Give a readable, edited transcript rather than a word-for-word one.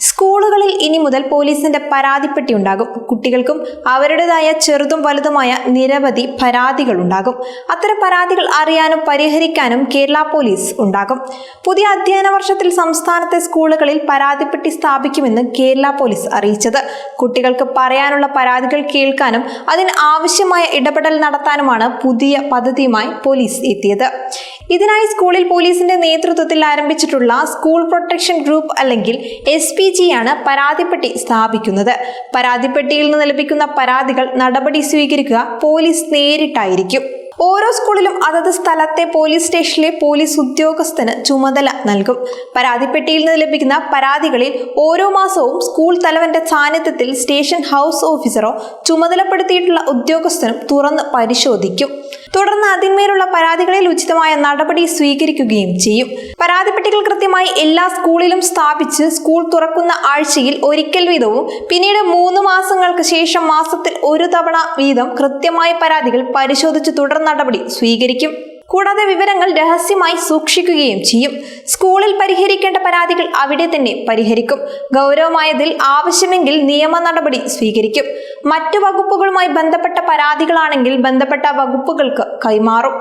സ്കൂളുകളിൽ ഇനി മുതൽ പോലീസിന്റെ പരാതിപ്പെട്ടി ഉണ്ടാകും. കുട്ടികൾക്കും അവരുടേതായ ചെറുതും വലുതുമായ നിരവധി പരാതികൾ ഉണ്ടാകും. അത്തരം പരാതികൾ അറിയാനും പരിഹരിക്കാനും കേരള പോലീസ് ഉണ്ടാകും. പുതിയ അധ്യയന വർഷത്തിൽ സംസ്ഥാനത്തെ സ്കൂളുകളിൽ പരാതിപ്പെട്ടി സ്ഥാപിക്കുമെന്ന് കേരള പോലീസ് അറിയിച്ചത്. കുട്ടികൾക്ക് പറയാനുള്ള പരാതികൾ കേൾക്കാനും അതിന് ആവശ്യമായ ഇടപെടൽ നടത്താനുമാണ് പുതിയ പദ്ധതിയുമായി പോലീസ് എത്തിയത്. ഇതിനായി സ്കൂളിൽ പോലീസിന്റെ നേതൃത്വത്തിൽ ആരംഭിച്ചിട്ടുള്ള സ്കൂൾ പ്രൊട്ടക്ഷൻ ഗ്രൂപ്പ് അല്ലെങ്കിൽ SPG ആണ് പരാതിപ്പെട്ടി സ്ഥാപിക്കുന്നത്. പരാതിപ്പെട്ടിയിൽ നിന്ന് ലഭിക്കുന്ന പരാതികൾ നടപടി സ്വീകരിക്കുക പോലീസ് നേരിട്ടായിരിക്കും. ഓരോ സ്കൂളിലും അതത് സ്ഥലത്തെ പോലീസ് സ്റ്റേഷനിലെ പോലീസ് ഉദ്യോഗസ്ഥന് ചുമതല നൽകും. പരാതിപ്പെട്ടിയിൽ നിന്ന് ലഭിക്കുന്ന പരാതികളിൽ ഓരോ മാസവും സ്കൂൾ തലവന്റെ സാന്നിധ്യത്തിൽ സ്റ്റേഷൻ ഹൗസ് ഓഫീസറോ ചുമതലപ്പെടുത്തിയിട്ടുള്ള ഉദ്യോഗസ്ഥനും തുറന്ന് പരിശോധിക്കും. തുടർന്ന് അതിന്മേലുള്ള പരാതികളിൽ ഉചിതമായ നടപടി സ്വീകരിക്കുകയും ചെയ്യും. പരാതിപ്പെട്ടികൾ കൃത്യമായി എല്ലാ സ്കൂളിലും സ്ഥാപിച്ച് സ്കൂൾ തുറക്കുന്ന ആഴ്ചയിൽ ഒരിക്കൽ വീതവും പിന്നീട് 3 മാസങ്ങൾക്ക് ശേഷം മാസത്തിൽ ഒരു തവണ വീതം കൃത്യമായ പരാതികൾ പരിശോധിച്ച് തുടർ നടപടി സ്വീകരിക്കും. കൂടാതെ വിവരങ്ങൾ രഹസ്യമായി സൂക്ഷിക്കുകയും ചെയ്യും. സ്കൂളിൽ പരിഹരിക്കേണ്ട പരാതികൾ അവിടെ തന്നെ പരിഹരിക്കും. ഗൗരവമായതിൽ ആവശ്യമെങ്കിൽ നിയമ നടപടി സ്വീകരിക്കും. മറ്റു വകുപ്പുകളുമായി ബന്ധപ്പെട്ട പരാതികളാണെങ്കിൽ ബന്ധപ്പെട്ട വകുപ്പുകൾക്ക് കൈമാറും.